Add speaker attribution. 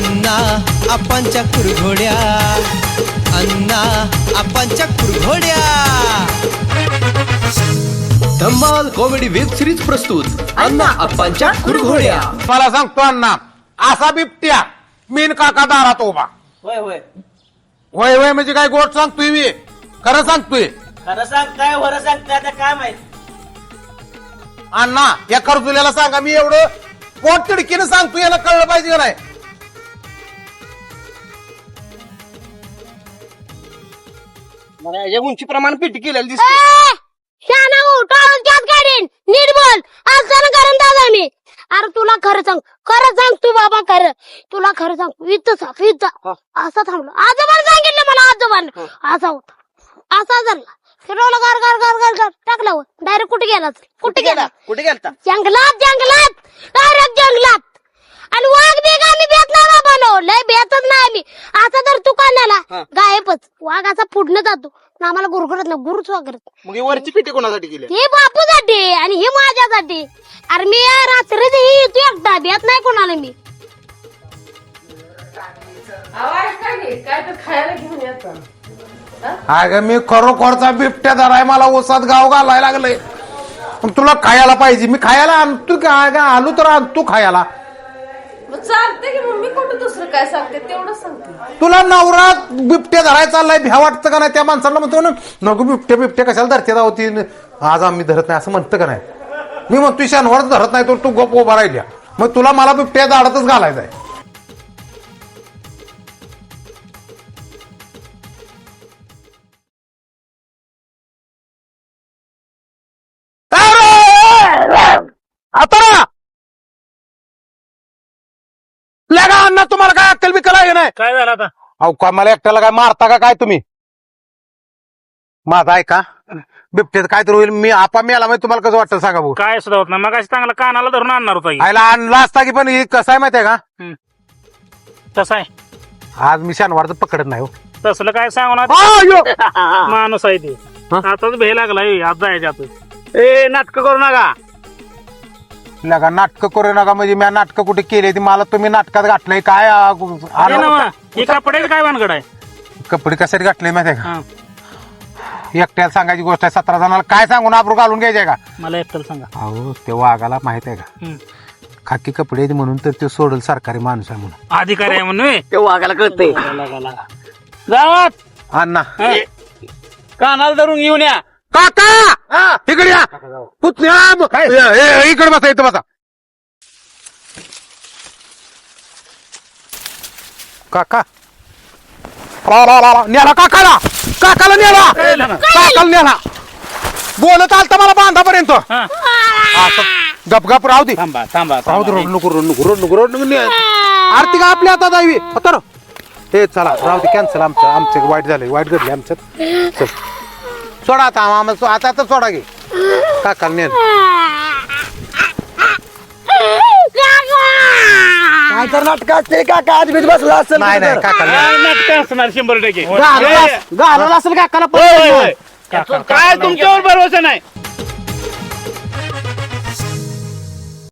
Speaker 1: अण्णा आपांच्या कुरघोड्या, अण्णा आपांच्या कुरघोड्या.
Speaker 2: धम्माल comedy web series प्रस्तुत अण्णा आपांच्या कुरघोड्या.
Speaker 3: मला सांगतो अण्णा, असा बिबट्या मीन काका दारात उभा.
Speaker 4: होय होय
Speaker 3: वय वय म्हणजे काय गोट सांगतोय मी, खरं सांगतोय.
Speaker 4: खरं सांगताय वरं सांगताय आता काय माहित.
Speaker 3: अण्णा या खरजुल्याला सांगा मी एवढं पोट तिडकीनं सांगतोय, याला कळलं पाहिजे का नाही.
Speaker 4: मला या उंचीप्रमाणे पिटी केलेली दिसते.
Speaker 5: शाना हो त्यात गाडीन नीट बोल असं करून दादा मी. अरे तुला खरं सांग तू बाबा खरं, तुला खरं सांग इथं असा थांबलो. आजोबाने सांगितलं मला, आजोबाने असा होता, असा झाला फिरवलं गार गार गार गार गार टाकलं डायरेक्ट कुठे गेला
Speaker 4: कुठे गेलता
Speaker 5: जंगलात डायरेक्ट जंगलात. आणि वाघ बिग आम्ही बेत नाही बाबा, लय बेतच नाही आम्ही. असा तर तू कानाला गायबच, वाघ असा पुढणं जातो आम्हाला गुरगुरत ना गुरुच वगैरे.
Speaker 4: मग ही वरची पिटी कोणासाठी केली.
Speaker 5: हे बापूसाठी आणि हे माझ्यासाठी. अरे मी रात्रीच ही तू एकटा बेत नाही कोणाला मी.
Speaker 6: काय तर खायला घेऊन येतो.
Speaker 3: अगं मी खरोखरचा बिबट्या धराय, मला ओसात गाव घालायला लागलंय. पण तुला खायला पाहिजे, मी खायला आणतो का, आलो तर आणतो खायला.
Speaker 6: चालते की मग मी कुठं दुसरं काय सांगते तेवढं सांगते.
Speaker 3: तुला नवरा बिबट्या धरायला चाललाय, भ्या वाटतं का नाही. त्या माणसाला म्हणतो ना नको बिबट्या कशाला धरते होती, आज आम्ही धरत नाही असं म्हणतं का नाही. मी म्हणतो शनिवार धरत नाही, तर तू गप उभा राहिल्या. मग तुला मला बिबट्या दाडातच घालायचा आहे. आता लगा अण्णा, तुम्हाला काय अक्कल बिकल आहे नाही.
Speaker 7: काय झालं आता.
Speaker 3: अहो का मला एकट्याला काय मारता का काय तुम्ही. माझा आहे का बिबट्यात काय तर होईल. मी आपा मेला म्हणजे तुम्हाला कसं वाटतं सांगा भाऊ.
Speaker 7: काय सुद्धा होत नाही. मग चांगला कानाला धरून आणणार होता की.
Speaker 3: आयला आणला असता की, पण हे कसं आहे माहितीये का,
Speaker 7: तसं आहे.
Speaker 3: आज मी शनिवारचं पकडत नाही हो.
Speaker 7: तसलं काय सांगू ना,
Speaker 3: अयो!
Speaker 7: माणूस आहे ते.
Speaker 3: हा?
Speaker 7: आताच भे लागलाय, आज जायच्या आत. ए नाटक करू नका.
Speaker 3: लगा नाटकं करू नका म्हणजे मी नाटकं कुठे केली ती, मला तुम्ही नाटकात घातलंय काय.
Speaker 7: अरे ना मग, हे कपड्याचं काय भानगड आहे.
Speaker 3: कपडे कशासाठी घातले माहितीये का,
Speaker 7: हा,
Speaker 3: एकट्याला सांगायची गोष्ट आहे. 17 जणाला काय सांगून आबरू घालून घ्यायचे का.
Speaker 7: मला एकटं सांगा.
Speaker 3: अहो ते वाघाला माहित आहे का, खाकी कपडे आहेत म्हणून तर ते सोडल सरकारी माणूस आहे म्हणून.
Speaker 7: अधिकारी आहे म्हणून
Speaker 4: ते वाघाला कळतंय.
Speaker 7: गावात
Speaker 3: अण्णा
Speaker 7: कानाला धरून घेऊन या.
Speaker 3: काका इकडे या. पुतण्या इकडे बसा, इथं बसा. काका नेला काकाला नेला. बोलत आलता मला बांधापर्यंत. गप राहू दे,
Speaker 7: थांबा
Speaker 3: राहू दे. रोड नको आरती का आपल्या हातात आहे आता. हे चला राहू दे, कॅन्सल. आमचं वाईट झालंय, वाईट घडले आमच्यात. चल सोडा आता, आता तर सोडा घे. काकाला नेल.
Speaker 4: काय तर नाटक असते काका, आज बीच बसला असेल.
Speaker 3: नाही काकाला
Speaker 7: नाटक असणार 100%.
Speaker 4: घालवलं असेल काकाला.
Speaker 7: काय तुमच्यावर भरोसा नाही.